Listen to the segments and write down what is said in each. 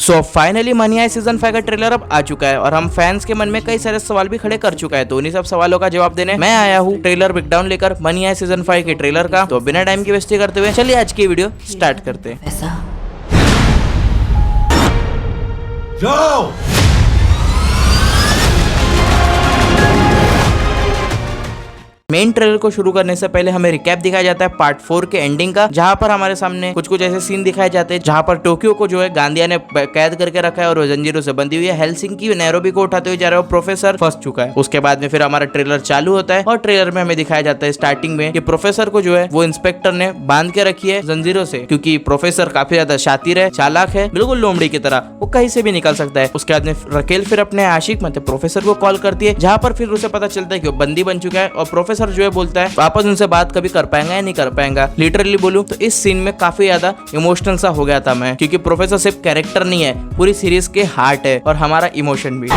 सो finally money heist season 5 का trailer अब आ चुका है और हम फैंस के मन में कई सारे सवाल भी खड़े कर चुका है। तो उन्हीं सब सवालों का जवाब देने मैं आया हूँ ट्रेलर ब्रेकडाउन लेकर मनी हाइस्ट सीजन 5 के ट्रेलर का। तो बिना टाइम की वेस्ट करते हुए चलिए आज की वीडियो स्टार्ट करते हैं। मेन ट्रेलर को शुरू करने से पहले हमें रिकैप दिखाया जाता है पार्ट 4 के एंडिंग का, जहां पर हमारे सामने कुछ ऐसे सीन दिखाए जाते हैं जहां पर टोक्यो को जो है गांधिया ने कैद करके रखा है और वो जंजीरों से बंधी हुई है। हेलसिंकी नैरोबी को उठाते हुए जा रहा है, प्रोफेसर फंस चुका है। उसके बाद में फिर हमारा ट्रेलर चालू होता है और ट्रेलर में हमें दिखाया जाता है स्टार्टिंग में कि प्रोफेसर को जो है वो इंस्पेक्टर ने बांध के रखी है जंजीरों से, क्योंकि प्रोफेसर काफी ज्यादा शातिर है, चालाक है, बिल्कुल लोमड़ी की तरह, वो कहीं से भी निकल सकता है। उसके बाद में रकेल फिर अपने आशिक मतलब प्रोफेसर को कॉल करती है, जहां पर फिर उसे पता चलता है कि वो बंदी बन चुका है और प्रोफेसर जो है बोलता है वापस उनसे बात कभी कर पाएंगा या नहीं कर पाएंगा। लिटरली बोलूं तो इस सीन में काफी ज्यादा इमोशनल सा हो गया था मैं, क्योंकि प्रोफेसर सिर्फ कैरेक्टर नहीं है, पूरी सीरीज के हार्ट है और हमारा इमोशन भी।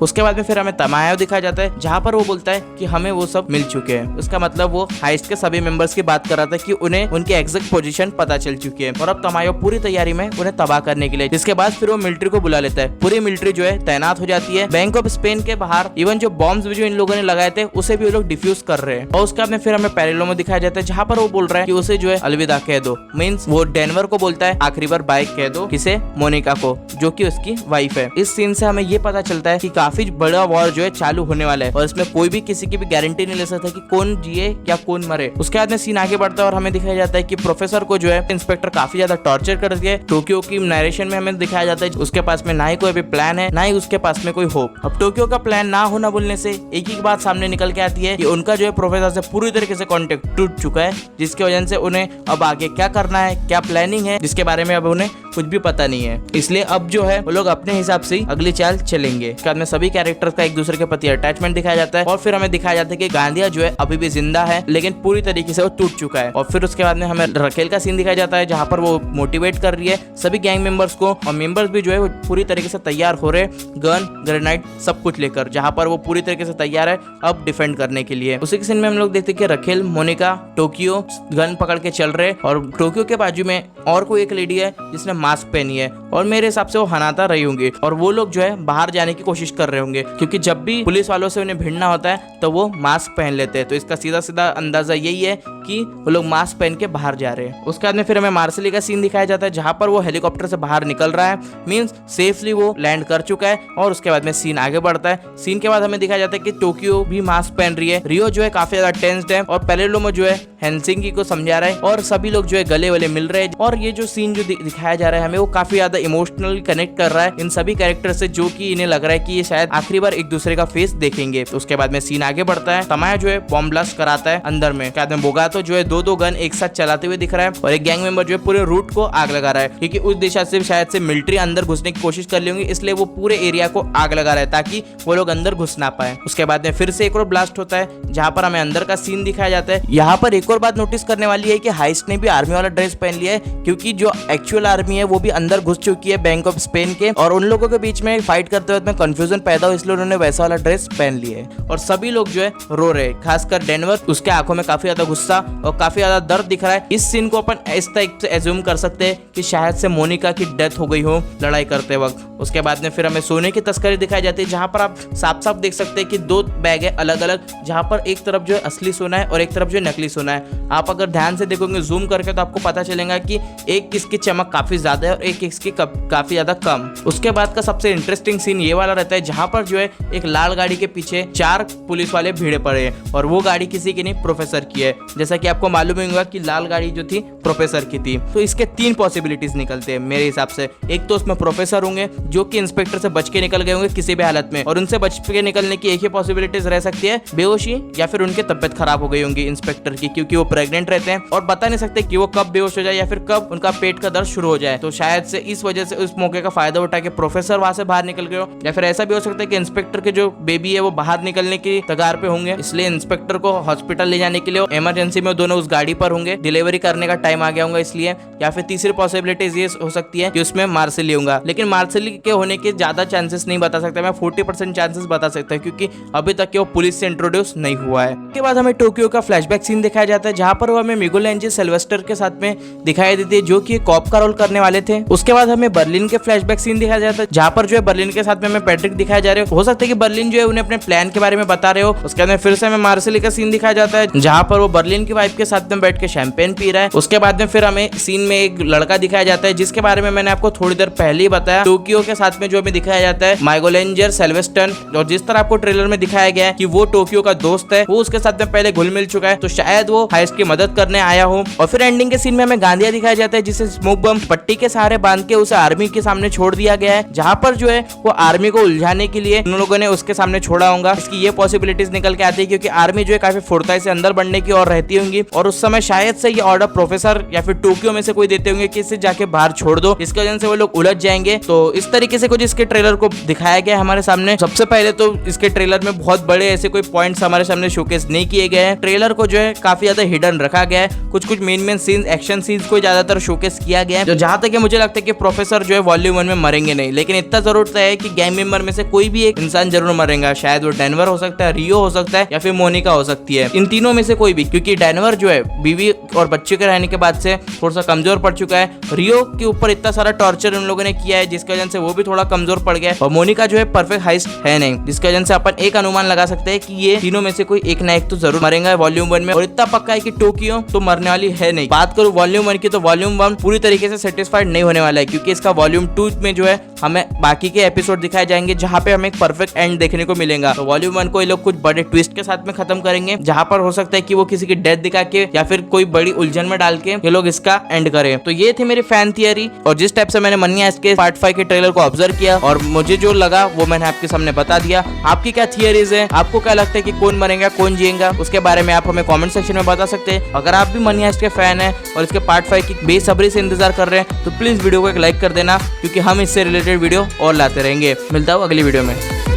उसके बाद में फिर हमें तमाया दिखाया जाता है, जहां पर वो बोलता है कि हमें वो सब मिल चुके हैं। उसका मतलब वो हाइस्ट के सभी मेंबर्स की बात कर रहा था कि उन्हें उनकी एग्जैक्ट पोजीशन पता चल चुकी है और अब तमाया पूरी तैयारी में उन्हें तबाह करने के लिए। जिसके बाद फिर वो मिलिट्री को बुला लेता है, पूरी मिलिट्री जो है तैनात हो जाती है बैंक ऑफ स्पेन के बाहर। इवन जो बॉम्ब्स भी जो इन लोगों ने लगाए थे उसे भी वो लोग डिफ्यूज कर रहे हैं। और उसके बाद में फिर हमें पैरेलल दिखाया जाता है, जहां पर वो बोल रहा है कि उसे जो है अलविदा कह दो। मीन्स वो डेनवर को बोलता है आखिरी बार बाय कह दो, किसे, मोनिका को, जो कि उसकी वाइफ है। इस सीन से हमें ये पता चलता है कि काफी बड़ा वॉर जो है चालू होने वाला है और इसमें कोई भी किसी की भी गारंटी नहीं ले सकता कि कौन जिए या कौन मरे। उसके बाद में सीन आगे बढ़ता है और हमें दिखाया जाता है कि प्रोफेसर को जो है इंस्पेक्टर काफी ज्यादा टॉर्चर कर दिया है। टोक्यो की नरेशन में हमें दिखाया जाता है उसके पास में ना ही कोई अभी प्लान है, ना ही उसके पास में कोई होप। अब टोक्यो का प्लान ना होना बोलने से एक ही बात सामने निकल के आती है कि उनका जो है प्रोफेसर से पूरी तरीके से कॉन्टेक्ट टूट चुका है, जिसकी वजह से उन्हें अब आगे क्या करना है, क्या प्लानिंग है, जिसके बारे में अब उन्हें कुछ भी पता नहीं है। इसलिए अब जो है वो लोग अपने हिसाब से अगली चाल चलेंगे। इसके बाद में सभी कैरेक्टर्स का एक दूसरे के प्रति अटैचमेंट दिखाया जाता है और फिर हमें दिखाया जाता है कि गांधिया जो है अभी भी जिंदा है, लेकिन पूरी तरीके से वो टूट चुका है। और फिर उसके बाद में हमें रकेल का सीन दिखाया जाता है, जहां पर वो मोटिवेट कर रही है सभी गैंग मेंबर्स को और मेंबर्स भी जो है वो पूरी तरीके से तैयार हो रहे, गन, ग्रेनाइड सब कुछ लेकर, जहां पर वो पूरी तरीके से तैयार है अब डिफेंड करने के लिए। उसी के सीन में हम लोग देखते हैं कि रकेल, मोनिका, टोक्यो गन पकड़ के चल रहे और टोक्यो के बाजू में और कोई एक लेडी है जिसने मास्क पहनी है और मेरे हिसाब से वो हनाता रही होंगी और वो लोग जो है बाहर जाने की कोशिश कर रहे होंगे, क्योंकि जब भी पुलिस वालों से उन्हें भिड़ना होता है तो वो मास्क पहन लेते हैं। तो इसका सीधा सीधा अंदाजा यही है कि वो लोग मास्क पहन के बाहर जा रहे हैं। उसके बाद में फिर हमें मार्शली का सीन दिखाया जाता है, जहां पर वो हेलीकॉप्टर से बाहर निकल रहा है, मींस सेफली वो लैंड कर चुका है। और उसके बाद में सीन आगे बढ़ता है। सीन के बाद हमें दिखाया जाता है कि टोक्यो भी मास्क पहन रही है, रियो जो है काफी ज्यादा टेंस्ड है और पैरेलल जो है हेलसिंकी को समझा रहा है और सभी लोग जो है गले वाले मिल रहे हैं। और ये जो सीन जो दिखाया जा रहा है हमें वो काफी ज्यादा इमोशनली कनेक्ट कर रहा है इन सभी कैरेक्टर से, जो कि इन्हें लग रहा है कि ये शायद आखिरी बार एक दूसरे का फेस देखेंगे। तो उसके बाद में सीन आगे बढ़ता है, तमाया जो है बॉम्ब ब्लास्ट कराता है अंदर में। बाद में बोगातो जो है दो गन एक साथ चलाते हुए दिख रहा है और एक गैंग मेंबर जो है पूरे रूट को आग लगा रहा है, क्योंकि उस दिशा से शायद से मिलिट्री अंदर घुसने की कोशिश कर लेंगे, इसलिए वो पूरे एरिया को आग लगा रहा है ताकि वो लोग अंदर घुस ना पाए। उसके बाद में फिर से एक और ब्लास्ट होता है, जहां पर हमें अंदर का सीन दिखाया जाता है। यहाँ पर एक और बात नोटिस करने वाली है कि हाइस्ट ने भी आर्मी वाला ड्रेस पहन लिया है, क्योंकि जो एक्चुअल आर्मी है वो भी अंदर घुस चुकी है बैंक ऑफ स्पेन के और उन लोगों के बीच में फाइट करते हुए कंफ्यूजन पैदा हो, इसलिए उन्होंने वैसा वाला ड्रेस पहन लिया है और सभी लोग जो है रो रहे, खासकर डेनवर, उसके आंखों में काफी ज्यादा गुस्सा और काफी ज्यादा दर्द दिख रहा है। इस सीन को अपन इस टाइप से एज्यूम कर सकते हैं कि शायद से मोनिका की डेथ हो गई हो लड़ाई करते वक्त। उसके बाद में फिर हमें सोने की तस्करी दिखाई जाती है, जहां पर आप साफ साफ देख सकते हैं कि दो बैग है अलग अलग, जहां पर एक तरफ जो है असली सोना है और एक तरफ जो है नकली सोना है। आप अगर ध्यान से देखोगे जूम करके तो आपको पता चलेगा कि एक किसकी चमक काफी ज्यादा है और एक किसकी काफी ज्यादा कम। उसके बाद का सबसे इंटरेस्टिंग सीन ये वाला रहता है, जहां पर जो है एक लाल गाड़ी के पीछे 4 पुलिस वाले भिड़े पड़े हैं और वो गाड़ी किसी की नहीं, प्रोफेसर की है। जैसा कि आपको मालूम होगा कि लाल गाड़ी जो थी प्रोफेसर की थी। तो इसके 3 पॉसिबिलिटीज निकलते हैं मेरे हिसाब से। एक तो उसमें प्रोफेसर होंगे जो कि इंस्पेक्टर से बच के निकल गए होंगे किसी भी हालत में, और उनसे बच के निकलने की एक ही पॉसिबिलिटीज रह सकती है, बेहोशी या फिर उनकी तबियत खराब हो गई होंगी इंस्पेक्टर की, क्योंकि वो प्रेग्नेंट रहते हैं और बता नहीं सकते कि वो कब बेहोश हो जाए या फिर कब उनका पेट का दर्द शुरू हो जाए। तो शायद से इस वजह से उस मौके का फायदा उठा के प्रोफेसर वहां से बाहर निकल गए हो, या फिर ऐसा भी हो सकता है कि इंस्पेक्टर के जो बेबी है वो बाहर निकलने की कगार पे होंगे, इसलिए इंस्पेक्टर को हॉस्पिटल ले जाने के लिए इमरजेंसी में दोनों उस गाड़ी पर होंगे, डिलीवरी करने का टाइम आ गया होगा इसलिए। या फिर तीसरी पॉसिबिलिटीज ये हो सकती है कि उसमें मार्शली होगा, लेकिन मार्शली के होने के ज्यादा चांसेस नहीं बता सकता मैं, 40% चांसेस बता सकता हूँ क्योंकि अभी तक वो पुलिस से इंट्रोड्यूस नहीं हुआ है। उसके बाद हमें टोक्यो का फ्लैशबैक सीन दिखाया जाता है जहां पर वो हमें मिगुल एंजी सिल्वेस्टर के साथ में दिखाई देती है जो कि कॉप का रोल करने वाले थे। उसके बाद हमें बर्लिन के फ्लैशबैक सीन दिखाया जाता है जहां पर जो है बर्लिन के साथ में हमें पैट्रिक दिखाया जा रहे हो सकता है कि बर्लिन जो है उन्हें अपने प्लान के बारे में बता रहे हो। उसके बाद फिर से हमें मार्शली का सीन दिखाया जाता है जहां पर वो बर्लिन की वाइफ के साथ में बैठ के शैंपेन पी रहा है। उसके बाद में फिर हमें सीन में एक लड़का दिखाया जाता है जिसके बारे में मैंने आपको थोड़ी देर पहले ही बताया, टोक्यो के साथ में जो हमें दिखाया जाता है माइगोलेंजर सेल्वेस्टन, और जिस तरह आपको ट्रेलर में दिखाया गया है कि वो टोक्यो का दोस्त है, वो उसके साथ में पहले घुल मिल चुका है, तो शायद वो हाइस्ट की मदद करने आया हो। और फिर एंडिंग के सीन में हमें गांधिया दिखाया जाता है जिसे स्मोक बम पट्टी के सहारे बांध के उसे आर्मी के सामने छोड़ दिया गया है, जहां पर जो है वो आर्मी को उलझाने के लिए उन लोगों ने उसके सामने छोड़ा होगा। इसकी ये पॉसिबिलिटीज निकल के आती है क्योंकि आर्मी जो है काफी फुर्ताई से अंदर बढ़ने की और रहती होंगी, और उस समय शायद से ये ऑर्डर प्रोफेसर या फिर टोक्यो में से कोई देते होंगे कि इसे जाके बाहर छोड़ दो, इसकी वजह से वो लोग उलझ जाएंगे। तो इस तरीके से कुछ इसके ट्रेलर को दिखाया गया हमारे सामने। सबसे पहले तो इसके ट्रेलर में बहुत बड़े ऐसे कोई पॉइंट्स हमारे सामने शोकेस नहीं किए गए हैं, ट्रेलर को जो है काफी ज्यादा हिडन रखा गया है, कुछ मेन सीन्स एक्शन सीन्स को ज्यादातर शोकेस किया गया है। जो जहां तक मुझे लगता है कि प्रोफेसर जो है वॉल्यूम 1 में मरेंगे नहीं, लेकिन इतना जरूर तय है कि गैंग मेंबर में से कोई भी एक इंसान जरूर मरेगा। शायद वो डेनवर हो सकता है, रियो हो सकता है, या फिर मोनिका हो सकती है, इन तीनों में से कोई भी, क्योंकि डेनवर जो है बीवी और बच्चे के रहने के बाद से थोड़ा सा कमजोर पड़ चुका है, रियो के ऊपर इतना सारा टॉर्चर उन लोगों ने किया है जिसकी वजह से वो भी थोड़ा कमजोर पड़ गया है, और मोनिका जो है परफेक्ट हाइस्ट है नहीं, जिसकी वजह से अपन एक अनुमान लगा सकते हैं कि ये तीनों में से कोई एक ना एक तो जरूर मरेगा वॉल्यूम 1 में। और इतना पक्का है कि टोक्यो तो मरने वाली है नहीं। बात करूं वॉल्यूम 1 की तो वॉल्यूम 1 पूरी तरीके से सेटिस्फाइड नहीं होने वाला है, क्योंकि इसका वॉल्यूम 2 में जो है हमें बाकी के एपिसोड दिखाए जाएंगे जहां पे हमें एक परफेक्ट एंड देखने को मिलेगा। तो वॉल्यूम 1 को ये लोग कुछ बड़े ट्विस्ट के साथ में खत्म करेंगे, जहां पर हो सकता है कि वो किसी की डेथ दिखा के या फिर कोई बड़ी उलझन में डाल के ये लोग इसका एंड करें। तो ये थी मेरी फैन थियरी, और जिस टाइप से मैंने मनी हाइस्ट के पार्ट 5 के ट्रेलर को ऑब्जर्व किया और मुझे जो लगा वो मैंने आपके सामने बता दिया। आपकी क्या थियरीज है, आपको क्या लगता है कि कौन मरेगा कौन जिएगा, उसके बारे में आप हमें कमेंट सेक्शन में बता सकते हैं। अगर आप भी मनी हाइस्ट के फैन है और इसके पार्ट 5 की बेसब्री से इंतजार कर रहे हैं तो प्लीज वीडियो को एक लाइक कर देना, क्योंकि हम इससे रिलेटेड वीडियो और लाते रहेंगे। मिलता हूँ अगली वीडियो में।